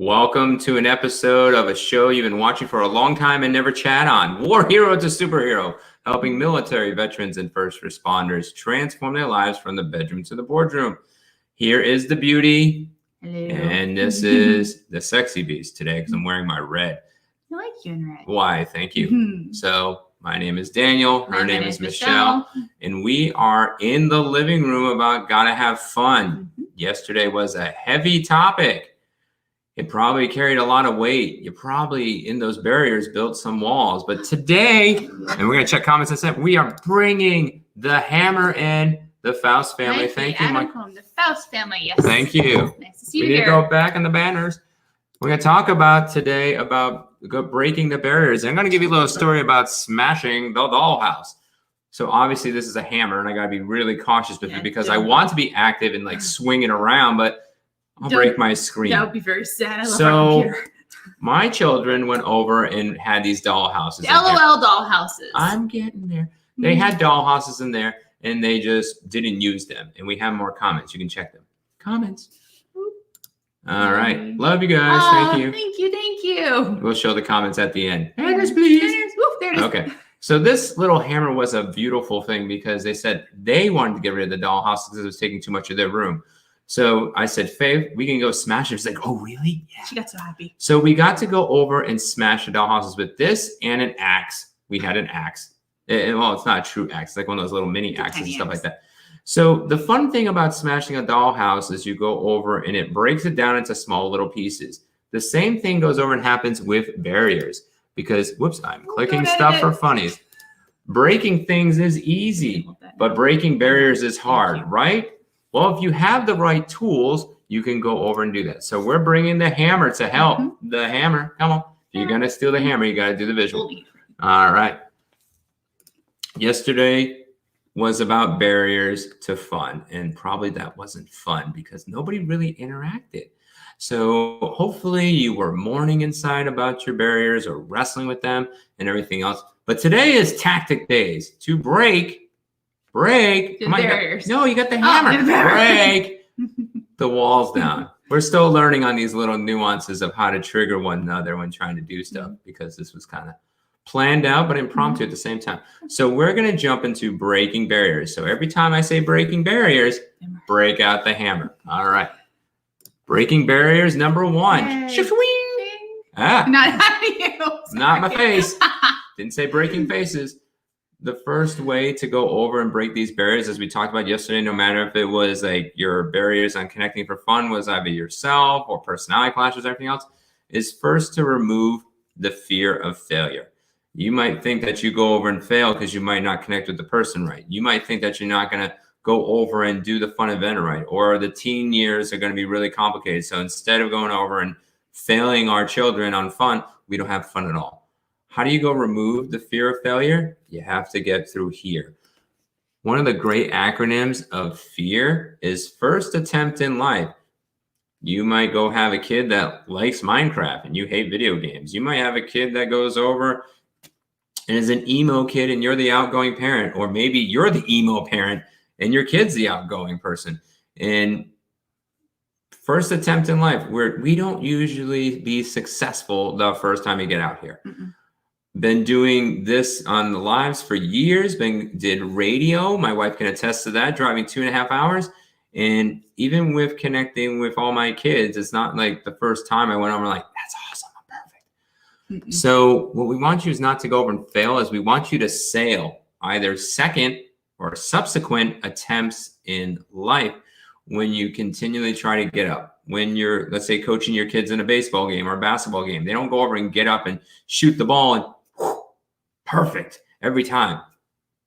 Welcome to an episode of a show you've been watching for a long time and never chat on. War Hero to Superhero, helping military veterans and first responders transform their lives from the bedroom to the boardroom. Here is the beauty. Hello. And this is the sexy beast today because I'm wearing my red. I like you in red. Why? Thank you. So my name is Daniel. Her name is Michelle. And we are in the living room about gotta have fun. Yesterday was a heavy topic. It probably carried a lot of weight. You probably, in those barriers, built some walls. But today, and we're going to check comments in a second, we are bringing the hammer in, the Faust family. Thank you, Mike. The Faust family, yes. Thank you. Nice to see you We need here. to go back in the banners. We're going to talk about today about breaking the barriers. I'm going to give you a little story about smashing the dollhouse. So obviously this is a hammer, and I got to be really cautious with it because I want to be active and like swing it around, but I'll break my screen. That would be very sad. I love So here. my children went over and had these dollhouses. The LOL dollhouses. I'm getting there. They had dollhouses in there, and they just didn't use them. And we have more comments. You can check them. Comments. All right. Love you guys. Thank you. Thank you. We'll show the comments at the end. Banners, please. There it is. Okay. So this little hammer was a beautiful thing because they said they wanted to get rid of the dollhouse because it was taking too much of their room. So I said, Faye, we can go smash it. She's like, oh, really? Yeah. She got so happy. So we got to go over and smash the dollhouses with this and an axe. We had an axe. Well, it's not a true axe. It's like one of those little mini axes and stuff like that. So the fun thing about smashing a dollhouse is you go over and it breaks it down into small little pieces. The same thing goes over and happens with barriers because, whoops, I'm clicking stuff for funnies. Breaking things is easy, but breaking barriers is hard, right? Well, if you have the right tools, you can go over and do that. So we're bringing the hammer to help. The hammer, come on. If you're going to steal the hammer, you got to do the visual. All right. Yesterday was about barriers to fun, and probably that wasn't fun because nobody really interacted. So hopefully you were mourning inside about your barriers or wrestling with them and everything else. But today is tactic days to break. Come on, you got the hammer. Break the walls down. We're still learning on these little nuances of how to trigger one another when trying to do stuff because this was kind of planned out, but impromptu at the same time. So we're going to jump into breaking barriers. So every time I say breaking barriers, break out the hammer. All right. Breaking barriers, number one. Not you. Not my face. Didn't say breaking faces. The first way to go over and break these barriers, as we talked about yesterday, no matter if it was like your barriers on connecting for fun was either yourself or personality clashes or everything else, is first to remove the fear of failure. You might think that you go over and fail because you might not connect with the person right. You might think that you're not going to go over and do the fun event right, or the teen years are going to be really complicated. So instead of going over and failing our children on fun, we don't have fun at all. How do you go remove the fear of failure? You have to get through here. One of the great acronyms of fear is first attempt in life. You might go have a kid that likes Minecraft and you hate video games. You might have a kid that goes over and is an emo kid and you're the outgoing parent, or maybe you're the emo parent and your kid's the outgoing person. And first attempt in life, we don't usually be successful the first time you get out here. Been doing this on the lives for years, did radio. My wife can attest to that, driving 2.5 hours. And even with connecting with all my kids, it's not like the first time I went over like, that's awesome, I'm perfect. So what we want you is not to go over and fail, is we want you to sail either second or subsequent attempts in life when you continually try to get up. When you're, let's say, coaching your kids in a baseball game or a basketball game, they don't go over and get up and shoot the ball and perfect every time.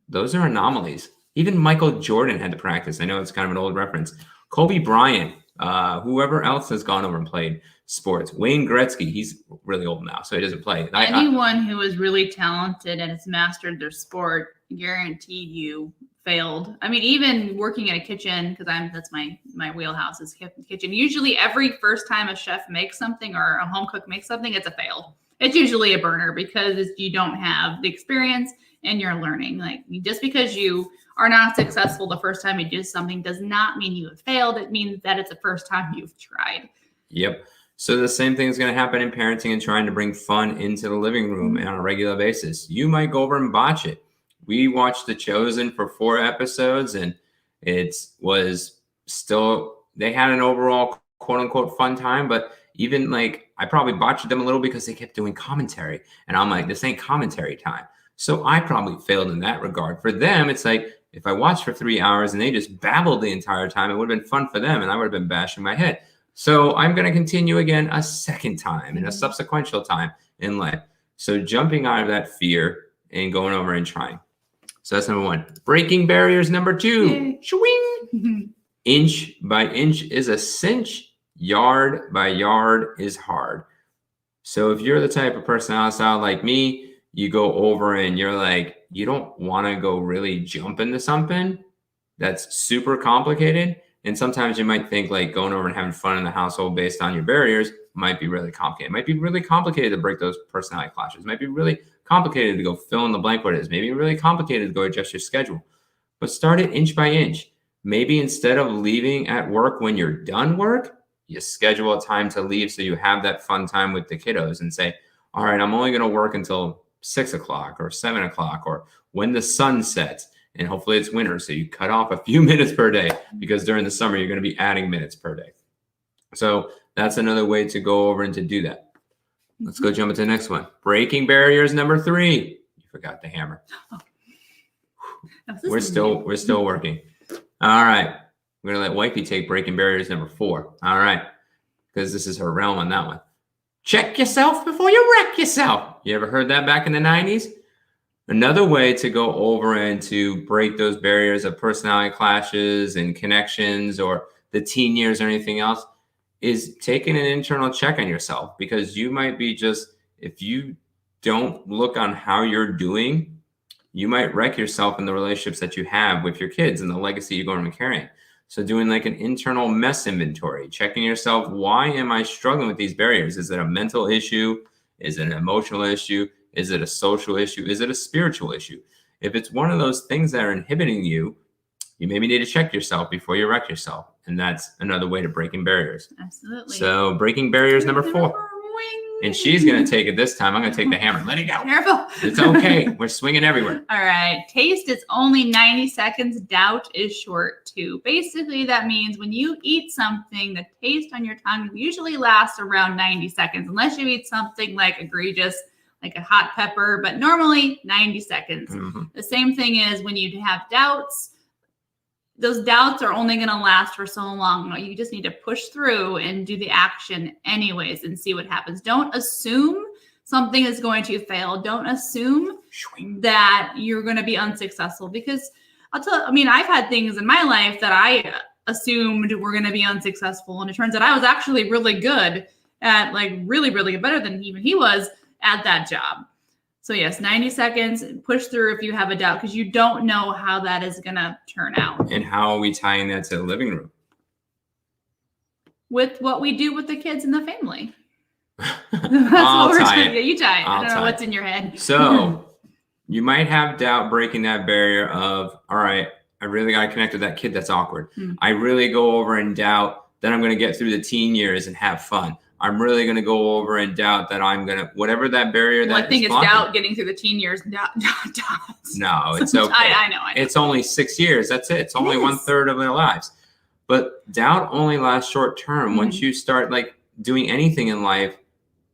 Those are anomalies. Even Michael Jordan had to practice. I know it's kind of an old reference. Kobe Bryant, whoever else has gone over and played sports. Wayne Gretzky, he's really old now, so he doesn't play. Anyone who is really talented and has mastered their sport, guaranteed you failed. I mean, even working in a kitchen, because that's my wheelhouse is kitchen. Usually every first time a chef makes something or a home cook makes something, it's a fail. It's usually a burner because you don't have the experience and you're learning. Like, just because you are not successful the first time you do something does not mean you have failed. It means that it's the first time you've tried. Yep. So the same thing is going to happen in parenting and trying to bring fun into the living room on a regular basis. You might go over and botch it. We watched The Chosen for 4 episodes, and it was still, they had an overall quote unquote fun time, but even like I probably botched them a little because they kept doing commentary, and I'm like, this ain't commentary time. So I probably failed in that regard. For them, it's like, if I watched for 3 hours and they just babbled the entire time, it would have been fun for them, and I would have been bashing my head. So I'm going to continue again a second time and a subsequential time in life. So jumping out of that fear and going over and trying. So that's number 1. Breaking barriers, number 2. Swing. Inch by inch is a cinch. Yard by yard is hard. So if you're the type of personality style like me, you go over and you're like, you don't want to go really jump into something that's super complicated. And sometimes you might think like going over and having fun in the household based on your barriers might be really complicated. It might be really complicated to break those personality clashes. It might be really complicated to go fill in the blank what it is. Maybe really complicated to go adjust your schedule. But start it inch by inch. Maybe instead of leaving at work when you're done work, you schedule a time to leave so you have that fun time with the kiddos and say, all right, I'm only going to work until 6 o'clock or 7 o'clock or when the sun sets. And hopefully it's winter, so you cut off a few minutes per day, because during the summer, you're going to be adding minutes per day. So that's another way to go over and to do that. Let's go jump into the next one. Breaking barriers, number 3. You forgot the hammer. We're still working. All right. We're going to let Wifey take breaking barriers, number 4. All right. Because this is her realm on that one. Check yourself before you wreck yourself. You ever heard that back in the 90s? Another way to go over and to break those barriers of personality clashes and connections or the teen years or anything else is taking an internal check on yourself, because you might be just, if you don't look on how you're doing, you might wreck yourself in the relationships that you have with your kids and the legacy you're going to be carrying. So doing like an internal mess inventory, checking yourself, why am I struggling with these barriers? Is it a mental issue? Is it an emotional issue? Is it a social issue? Is it a spiritual issue? If it's one of those things that are inhibiting you, you maybe need to check yourself before you wreck yourself. And that's another way to breaking barriers. Absolutely. So breaking barriers, number 4. And she's going to take it this time. I'm going to take the hammer. Let it go. Careful. It's okay. We're swinging everywhere. All right. Taste is only 90 seconds. Doubt is short too. Basically, that means when you eat something, the taste on your tongue usually lasts around 90 seconds, unless you eat something like egregious, like a hot pepper, but normally 90 seconds. Mm-hmm. The same thing is when you have doubts, those doubts are only going to last for so long. You just need to push through and do the action anyways and see what happens. Don't assume something is going to fail. Don't assume that you're going to be unsuccessful, because I've had things in my life that I assumed were going to be unsuccessful. And it turns out I was actually really good at, like, really, really better than even he was at that job. So yes, 90 seconds, push through if you have a doubt, because you don't know how that is going to turn out. And how are we tying that to the living room? With what we do with the kids and the family. That's I'll what we're tie doing. it. You tie it. I don't know tie what's it. in your head. So you might have doubt breaking that barrier of, all right, I really got to connect with that kid that's awkward. I really go over and doubt that I'm going to get through the teen years and have fun. I'm really going to go over and doubt that I'm going to, whatever that barrier that I think is it's blocking. doubt getting through the teen years. Doubt. No, it's okay. I know. It's only 6 years. That's it. It's only 1/3 of their lives. But doubt only lasts short term. Once you start like doing anything in life,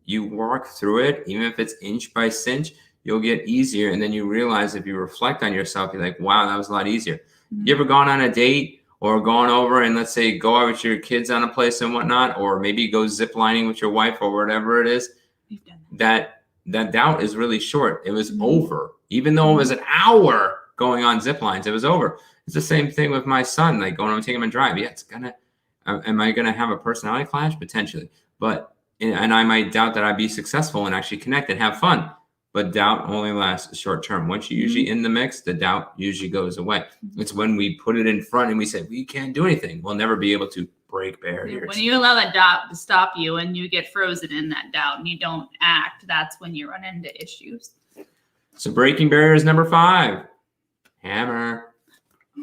you walk through it. Even if it's inch by cinch, you'll get easier. And then you realize, if you reflect on yourself, you're like, wow, that was a lot easier. You ever gone on a date or gone over and, let's say, go out with your kids on a place and whatnot, or maybe go zip lining with your wife or whatever it is? We've done that. That doubt is really short. It was over. Even though it was an hour going on zip lines, it was over. It's the same thing with my son, like going on taking him a drive. Yeah, it's gonna, am I gonna have a personality clash? Potentially. But, and I might doubt that I'd be successful and actually connect and have fun. But doubt only lasts short term. Once you're usually in the mix, the doubt usually goes away. It's when we put it in front and we say, we can't do anything. We'll never be able to break barriers. When you allow that doubt to stop you and you get frozen in that doubt and you don't act, that's when you run into issues. So breaking barriers, number 5. Hammer.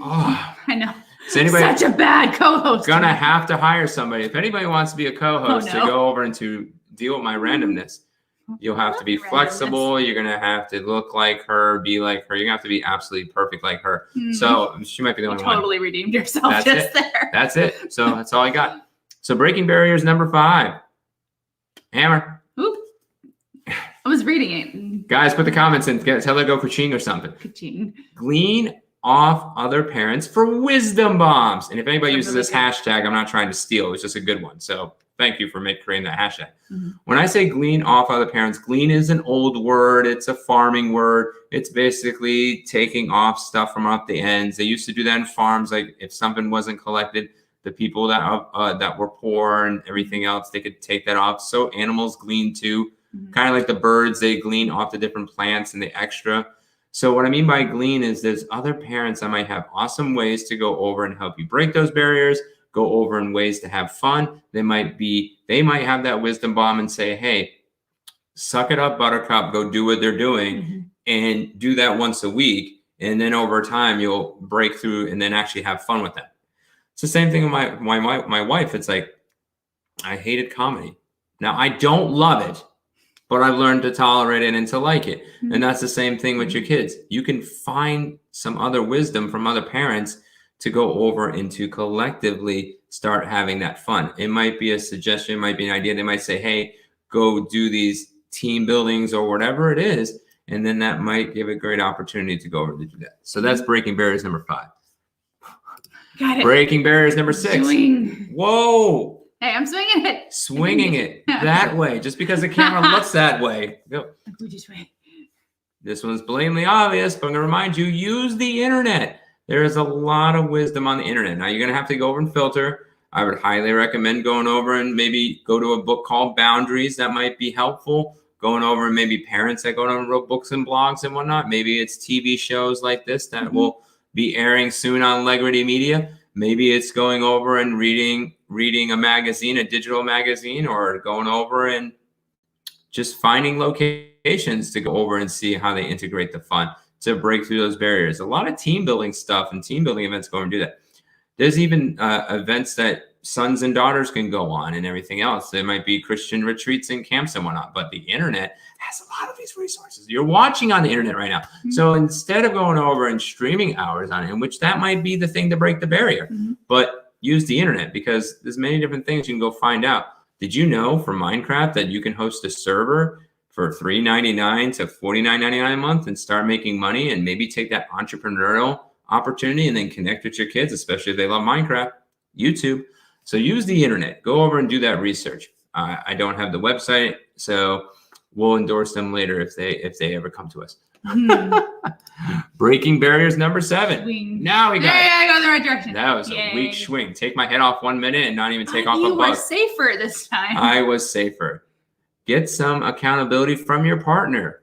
Oh, I know. So anybody Such a bad co-host. gonna have to hire somebody. If anybody wants to be a co-host Oh, no. to go over and to deal with my randomness, you'll have to be flexible. You're gonna have to look like her, be like her. You're gonna have to be absolutely perfect like her. So she might be the only one. Totally redeemed yourself there. That's it. So that's all I got. So breaking barriers number 5. Hammer. Oop. I was reading it. Guys, put the comments in. Tell her to go ka-ching or something. Ka-ching. Glean off other parents for wisdom bombs. And if anybody That's uses really this good. hashtag, I'm not trying to steal. It's just a good one. So thank you for creating that hashtag. When I say glean off other parents, glean is an old word. It's a farming word. It's basically taking off stuff from off the ends. They used to do that in farms. Like if something wasn't collected, the people that were poor and everything else, they could take that off. So animals glean too. Kind of like the birds, they glean off the different plants and the extra. So what I mean by glean is there's other parents that might have awesome ways to go over and help you break those barriers, go over in ways to have fun. They might have that wisdom bomb and say, hey, suck it up, buttercup, go do what they're doing and do that once a week. And then over time, you'll break through and then actually have fun with that. It's the same thing with my wife. It's like, I hated comedy. Now, I don't love it, but I've learned to tolerate it and to like it. And that's the same thing with your kids. You can find some other wisdom from other parents to go over and to collectively start having that fun. It might be a suggestion, it might be an idea. They might say, hey, go do these team buildings or whatever it is. And then that might give a great opportunity to go over to do that. So that's breaking barriers number 5. Got it. Breaking barriers number 6. Swing. Whoa. Hey, I'm swinging it. Swinging it that way. Just because the camera looks that way. Go. This one's blatantly obvious, but I'm going to remind you, use the internet. There is a lot of wisdom on the internet. Now, you're going to have to go over and filter. I would highly recommend going over and maybe go to a book called Boundaries. That might be helpful. Going over and maybe parents that go over and wrote books and blogs and whatnot. Maybe it's TV shows like this that will be airing soon on Legrity Media. Maybe it's going over and reading a magazine, a digital magazine, or going over and just finding locations to go over and see how they integrate the fun to break through those barriers. A lot of team building stuff and team building events go and do that. There's even events that sons and daughters can go on and everything else. There might be Christian retreats and camps and whatnot, but the internet has a lot of these resources. You're watching on the internet right now. So instead of going over and streaming hours on it, in which that might be the thing to break the barrier, but use the internet because there's many different things you can go find out. Did you know for Minecraft that you can host a server for $3.99 to $49.99 a month and start making money and maybe take that entrepreneurial opportunity and then connect with your kids, especially if they love Minecraft, YouTube. So use the internet. Go over and do that research. I don't have the website, so we'll endorse them later if they ever come to us. Breaking barriers number 7. Swing. Now we got it. I go the right direction. That was a weak swing. Take my head off 1 minute and not even take off a You bug. were safer this time. I was safer. Get some accountability from your partner.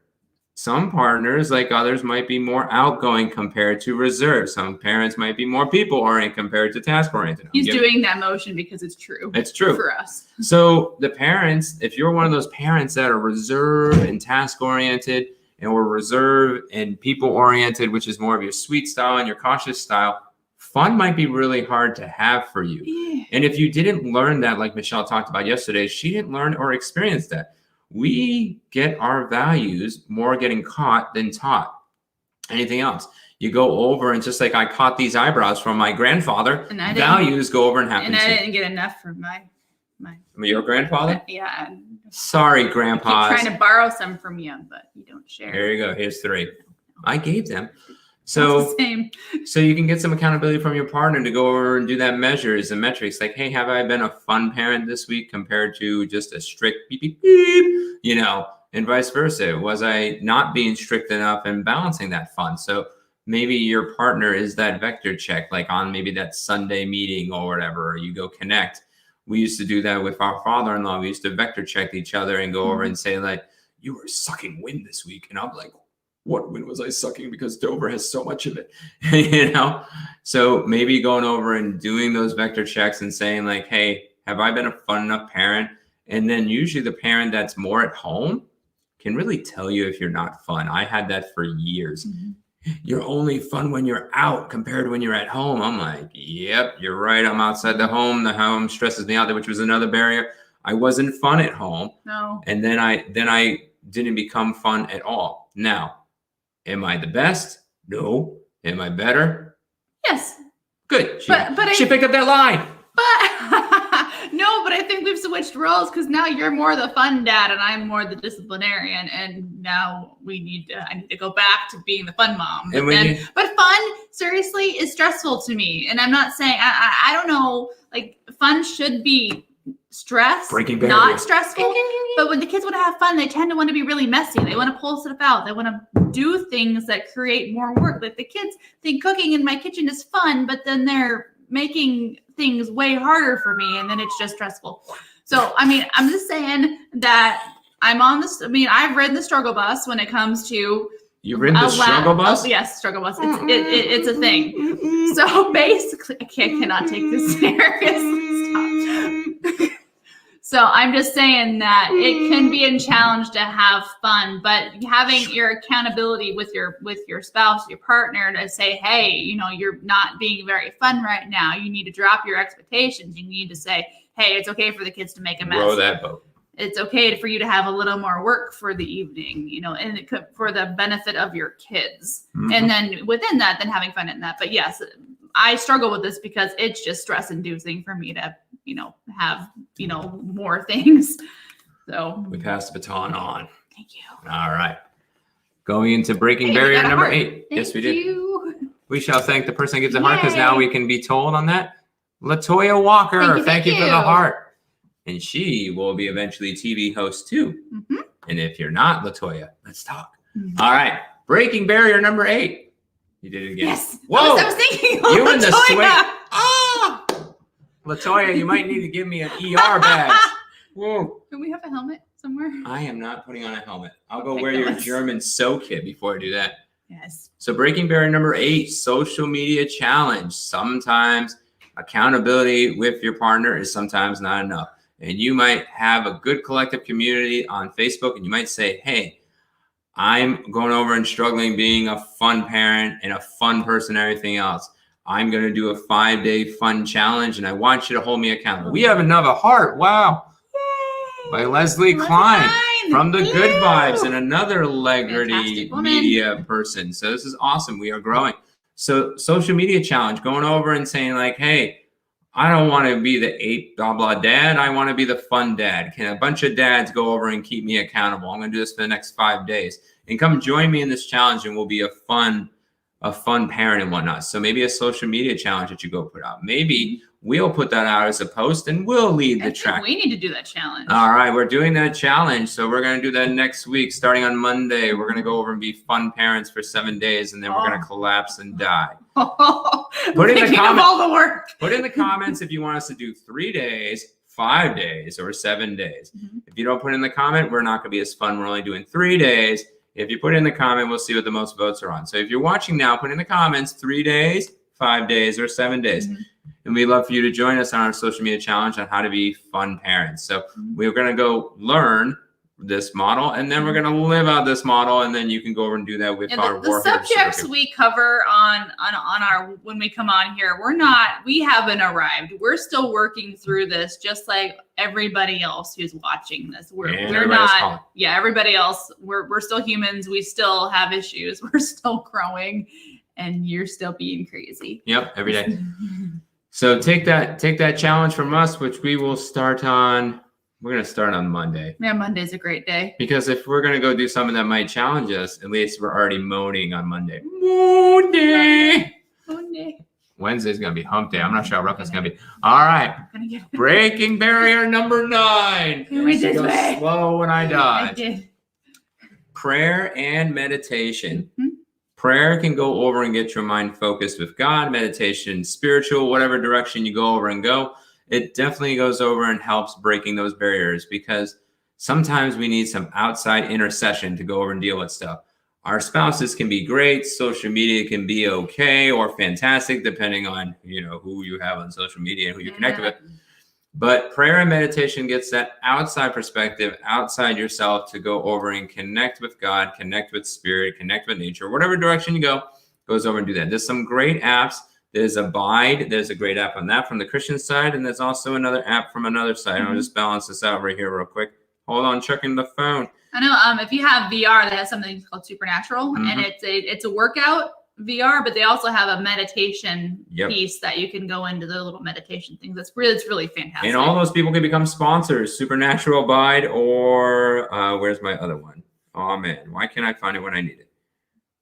Some partners, like others, might be more outgoing compared to reserved. Some parents might be more people-oriented compared to task-oriented. He's doing that motion because it's true. It's true. For us. So the parents, if you're one of those parents that are reserved and task-oriented and we're reserved and people-oriented, which is more of your sweet style and your cautious style, fun might be really hard to have for you. Yeah. And if you didn't learn that, like Michelle talked about yesterday, she didn't learn or experience that. We get our values more getting caught than taught. Anything else? You go over and just like I caught these eyebrows from my grandfather, values go over and happen. And I didn't get enough from my your grandfather? Yeah. Sorry, grandpa. I keep trying to borrow some from you, but you don't share. Here you go. Here's 3. I gave them. So same. So you can get some accountability from your partner to go over and do that measures and metrics. Like, hey, have I been a fun parent this week compared to just a strict beep, beep, beep, and vice versa? Was I not being strict enough and balancing that fun? So maybe your partner is that vector check, like on maybe that Sunday meeting or whatever, or you go connect. We used to do that with our father-in-law. We used to vector check each other and go over and say like, you were sucking wind this week. And I'm like, what wind was I sucking? Because Dover has so much of it, So maybe going over and doing those vector checks and saying like, hey, have I been a fun enough parent? And then usually the parent that's more at home can really tell you if you're not fun. I had that for years. you're only fun when you're out compared to when you're at home. I'm like, yep, you're right. I'm outside the home. The home stresses me out, which was another barrier. I wasn't fun at home. No. And then I didn't become fun at all. Now, am I the best? No. Am I better? Yes. Good. She But picked up that line. But no, but I think we've switched roles because now you're more the fun dad and I'm more the disciplinarian, and now I need to go back to being the fun mom. But fun, seriously, is stressful to me. And I'm not saying I don't know, like fun should be stress, not stressful. But when the kids want to have fun, they tend to want to be really messy. They want to pull stuff out. They want to do things that create more work. Like the kids think cooking in my kitchen is fun, but then they're making things way harder for me, and then it's just stressful. So, I mean, I'm just saying that I'm on this. I mean, I've ridden the struggle bus when it comes to. You've ridden the struggle bus? Yes, struggle bus. It's a thing. So basically, I cannot take this seriously. Stop. So I'm just saying that it can be a challenge to have fun, but having your accountability with your spouse, your partner, to say, hey, you're not being very fun right now. You need to drop your expectations. You need to say, hey, it's okay for the kids to make a mess. Row that boat. It's okay for you to have a little more work for the evening, and it could, for the benefit of your kids. Mm-hmm. And then within that, then having fun in that. But yes, I struggle with this because it's just stress inducing for me to, have, more things. So we pass the baton on. Thank you. All right. Going into breaking barrier number 8. Yes, we did. We shall thank the person that gives a heart, because now we can be told on that. Latoya Walker, thank you for the heart. And she will be eventually TV host too. Mm-hmm. And if you're not Latoya, let's talk. Mm-hmm. All right. Breaking barrier number 8. You did it again. Yes. Whoa. I was thinking you Latoya. In the swing. Ah! Latoya, you might need to give me an ER badge. Whoa. Can we have a helmet somewhere? I am not putting on a helmet. I'll go wear your German sew kit before I do that. Yes. So breaking barrier number 8, social media challenge. Sometimes accountability with your partner is sometimes not enough. And you might have a good collective community on Facebook, and you might say, hey, I'm going over and struggling being a fun parent and a fun person and everything else. I'm going to do a 5-day fun challenge, and I want you to hold me accountable. We have another heart. Wow. Yay. By Leslie Klein from the Good Vibes, and another Legrity media person. So this is awesome. We are growing. So social media challenge, going over and saying like, hey, I don't want to be the 8 blah blah dad. I want to be the fun dad. Can a bunch of dads go over and keep me accountable? I'm going to do this for the next 5 days, and come join me in this challenge, and we'll be a fun parent and whatnot. So maybe a social media challenge that you go put out. Maybe we'll put that out as a post, and we'll lead the track. We need to do that challenge. All right, we're doing that challenge. So we're going to do that next week, starting on Monday. We're going to go over and be fun parents for 7 days, and then we're going to collapse and die. Put in the comments. All the work. Put in the comments if you want us to do 3 days, 5 days, or 7 days. Mm-hmm. If you don't put in the comment, we're not going to be as fun. We're only doing 3 days. If you put in the comment, we'll see what the most votes are on. So if you're watching now, put in the comments 3 days, 5 days, or 7 days. Mm-hmm. And we'd love for you to join us on our social media challenge on how to be fun parents. So we're going to go learn this model, and then we're going to live out this model, and then you can go over and do that with our the subjects we cover on our when we come on here. We haven't arrived. We're still working through this, just like everybody else who's watching this. We're not. Yeah, everybody else. We're still humans. We still have issues. We're still growing, and you're still being crazy. Yep, every day. So take that challenge from us, which we will start on. We're going to start on Monday. Yeah, Monday's a great day. Because if we're going to go do something that might challenge us, at least we're already moaning on Monday. Monday. Wednesday's going to be hump day. I'm not sure how rough it's going to be. All right. Breaking barrier number 9. We did it. Slow when I dodge. I did. Prayer and meditation. Mm-hmm. Prayer can go over and get your mind focused with God. Meditation, spiritual, whatever direction you go over and go. It definitely goes over and helps breaking those barriers, because sometimes we need some outside intercession to go over and deal with stuff. Our spouses can be great. Social media can be okay or fantastic, depending on, who you have on social media and who you're connected with. But prayer and meditation gets that outside perspective, outside yourself, to go over and connect with God, connect with spirit, connect with nature, whatever direction you go, goes over and do that. There's some great apps. There's Abide. There's a great app on that from the Christian side. And there's also another app from another side. I'll just balance this out right here real quick. Hold on, checking the phone. I know if you have VR, that has something called Supernatural, and it's a workout VR, but they also have a meditation piece that you can go into the little meditation things. It's really fantastic. And all those people can become sponsors. Supernatural, Abide, or where's my other one? Oh man, why can't I find it when I need it?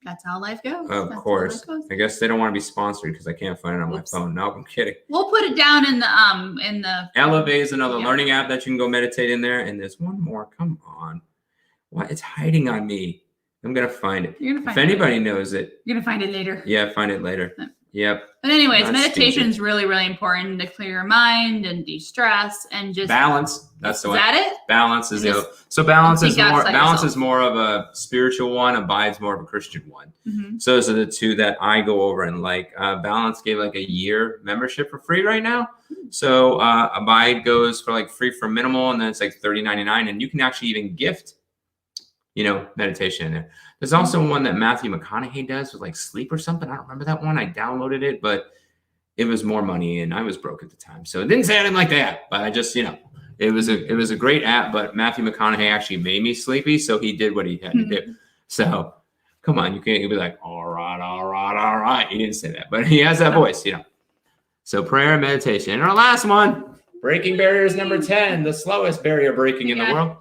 That's how life goes. Of course. I guess they don't want to be sponsored because I can't find it on my phone. No, I'm kidding. We'll put it down in the Elevate is another learning app that you can go meditate in there. And there's one more. Come on. Why? It's hiding on me. I'm going to find it. You're gonna find if anybody knows it. You're going to find it later. Yeah, find it later. Yep. But anyways, meditation is really, really important to clear your mind and de-stress and just balance. That's the one. Is that it? Balance is the other. So balance is more of a spiritual one. Abide's more of a Christian one. So those are the two that I go over and like. Balance gave like a year membership for free right now. So Abide goes for like free for minimal, and then it's like $30.99, and you can actually even gift, meditation in there. There's also one that Matthew McConaughey does with like sleep or something. I don't remember that one. I downloaded it, but it was more money and I was broke at the time. So it didn't say anything like that, but I just, it was a great app, but Matthew McConaughey actually made me sleepy. So he did what he had to do. So come on, you can't be like, all right. He didn't say that, but he has that voice, So prayer and meditation. And our last one, breaking barriers number 10, the slowest barrier breaking in the world.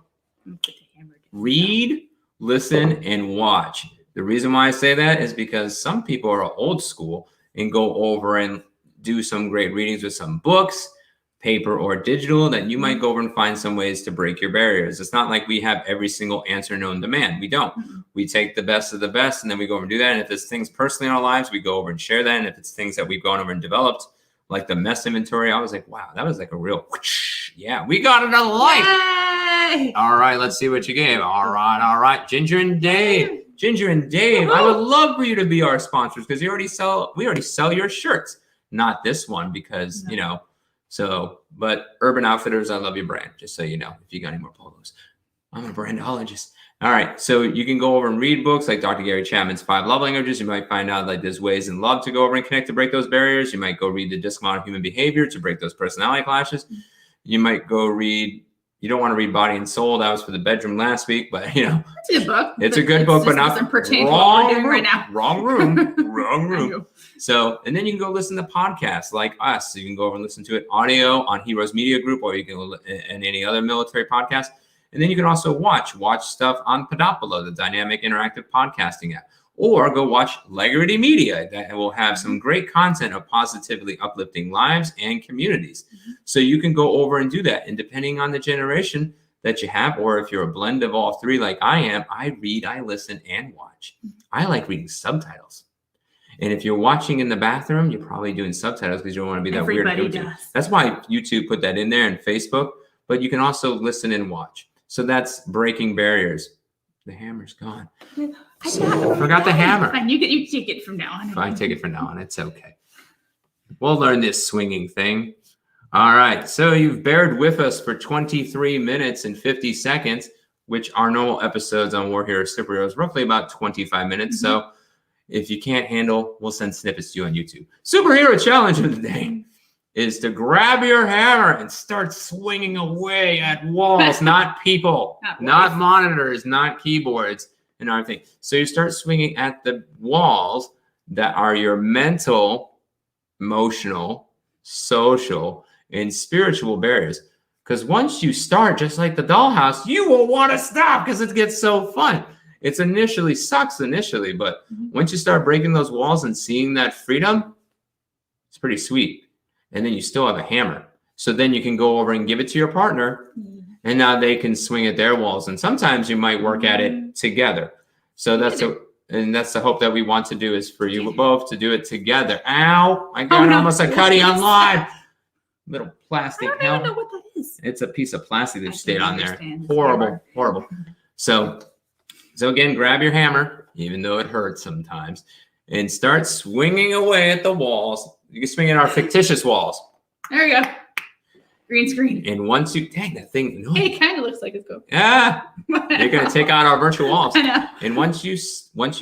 Read, listen, and watch. The reason why I say that is because some people are old school and go over and do some great readings with some books, paper or digital, that you might go over and find some ways to break your barriers. It's not like we have every single answer known to man. We don't. We take the best of the best, and then we go over and do that. And if it's things personally in our lives, we go over and share that. And if it's things that we've gone over and developed, like the mess inventory, I was like, wow, that was like a real whoosh. Yeah, we got it on light. Yay! All right, let's see what you gave. All right. Ginger and Dave, I would love for you to be our sponsors because we already sell your shirts. Not this one because, but Urban Outfitters, I love your brand. Just so you know, if you got any more polos. I'm a brandologist. All right, so you can go over and read books like Dr. Gary Chapman's 5 Love Languages. You might find out like there's ways in love to go over and connect to break those barriers. You might go read The Disc Model of Human Behavior to break those personality clashes. You might go read, you don't want to read Body and Soul. That was for the bedroom last week, but it's a good book. It's a good book, but not pertain to what we're doing right now. Wrong room. So, and then you can go listen to podcasts like us. So you can go over and listen to it audio on Heroes Media Group, or you can in any other military podcast. And then you can also watch stuff on Podopolo, the dynamic interactive podcasting app, or go watch Legarity Media that will have some great content of positively uplifting lives and communities. So you can go over and do that. And depending on the generation that you have, or if you're a blend of all three like I am, I read, I listen, and watch. I like reading subtitles. And if you're watching in the bathroom, you're probably doing subtitles because you don't want to be that Everybody weird. does. That's why YouTube put that in there and Facebook. But you can also listen and watch. So that's breaking barriers. The hammer's gone. I forgot the hammer. Fine, you take it from now on. I take it from now on. It's okay. We'll learn this swinging thing. All right. So you've bared with us for 23 minutes and 50 seconds, which our normal episodes on War Hero Superhero is roughly about 25 minutes. So if you can't handle, we'll send snippets to you on YouTube. Superhero challenge of the day is to grab your hammer and start swinging away at walls, not people, not monitors, not keyboards, and everything. So you start swinging at the walls that are your mental, emotional, social, and spiritual barriers. Because once you start, just like the dollhouse, you will want to stop because it gets so fun. It's sucks initially, but once you start breaking those walls and seeing that freedom, it's pretty sweet. And then you still have a hammer. So then you can go over and give it to your partner, and now they can swing at their walls. And sometimes you might work at it together. So that's the hope that we want to do, is for you both to do it together. Ow! I got almost a cutty on live. Little plastic helmet. I don't even know what that is. It's a piece of plastic that stayed on there. Horrible. So again, grab your hammer, even though it hurts sometimes, and start swinging away at the walls. You can swing at our fictitious walls. There you go. Green screen. And once you, dang, that thing, no, It kind of looks like it's going. yeah, you're going to take out our virtual walls. I know. And once you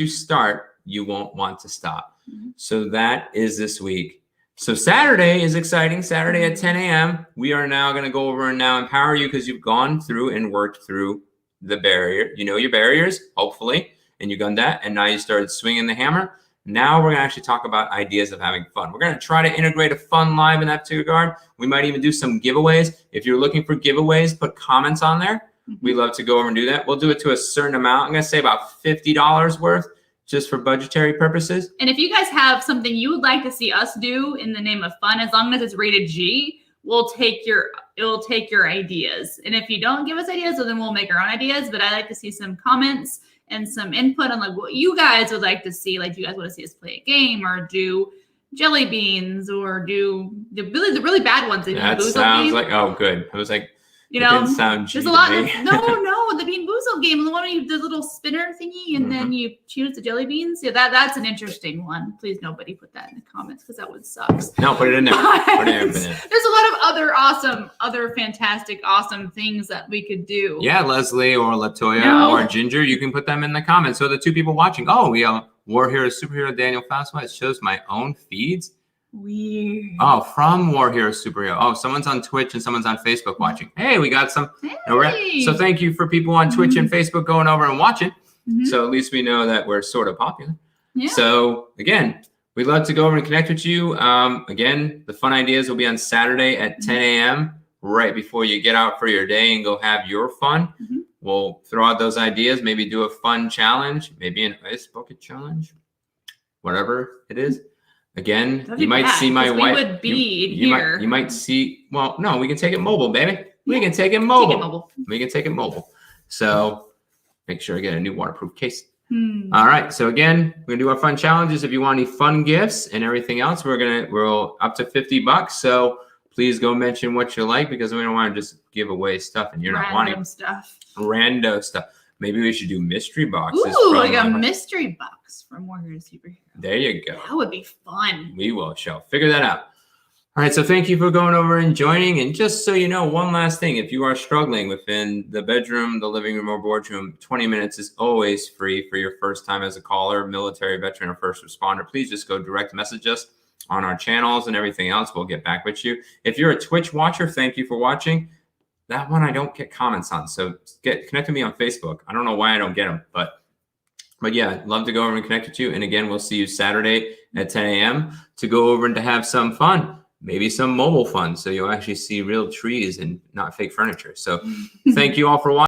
start, you won't want to stop. Mhm. So that is this week. So Saturday is exciting. Saturday at 10 a.m. We are now going to go over and now empower you because you've gone through and worked through the barrier. You know your barriers, hopefully, and you've done that. And now you started swinging the hammer. Now we're going to actually talk about ideas of having fun. We're going to try to integrate a fun live in that particular regard. We might even do some giveaways. If you're looking for giveaways, put comments on there. We love to go over and do that. We'll do it to a certain amount. I'm going to say about $50 worth just for budgetary purposes. And if you guys have something you would like to see us do in the name of fun, as long as it's rated G, it'll take your ideas. And if you don't give us ideas, well, then we'll make our own ideas. But I like to see some comments and some input on like what you guys would like to see. Like, do you guys want to see us play a game or do jelly beans or do the really bad ones? That sounds like, oh, good. I was like, you know, didn't sound there's a lot to of, me. no, the Bean Boozled game, the one where you the little spinner thingy and then you choose the jelly beans. Yeah, that's an interesting one. Please, nobody put that in the comments because that would suck. No, put it in there. Put it in there. There's a lot of other fantastic, awesome things that we could do. Yeah, Leslie or Latoya or Ginger, you can put them in the comments. So the two people watching, oh, we have War Hero Superhero Daniel Fastway shows my own feeds. Weird. Oh, from War Hero Superhero. Oh, someone's on Twitch and someone's on Facebook watching. Hey, we got some. Hey. So thank you for people on Twitch and Facebook going over and watching. Mhm. So at least we know that we're sort of popular. Yeah. So again, we'd love to go over and connect with you. Again, the fun ideas will be on Saturday at 10 a.m. right before you get out for your day and go have your fun. Mhm. We'll throw out those ideas, maybe do a fun challenge, maybe an ice bucket challenge, whatever it is. Again, That'd you be might bad, see my 'cause we wife. would be you here. you might see. Well, no, we can take it mobile, baby. We Yeah, can take it Take mobile. it mobile. We can take it mobile. So make sure I get a new waterproof case. Hmm. All right. So again, we're gonna do our fun challenges. If you want any fun gifts and everything else, we're up to $50. So please go mention what you like because we don't want to just give away stuff and you're not wanting Random stuff. rando stuff. Maybe we should do mystery boxes. Ooh, from, like a mystery box from War Hero Superhero. There you go. That would be fun. We shall figure that out. All right, so thank you for going over and joining. And just so you know, one last thing, if you are struggling within the bedroom, the living room, or boardroom, 20 minutes is always free for your first time as a caller, military, veteran, or first responder. Please just go direct message us on our channels and everything else. We'll get back with you. If you're a Twitch watcher, thank you for watching. That one I don't get comments on, so connect with me on Facebook. I don't know why I don't get them, but yeah, I'd love to go over and connect with you. And again, we'll see you Saturday at 10 a.m. to go over and to have some fun, maybe some mobile fun, so you'll actually see real trees and not fake furniture. So thank you all for watching.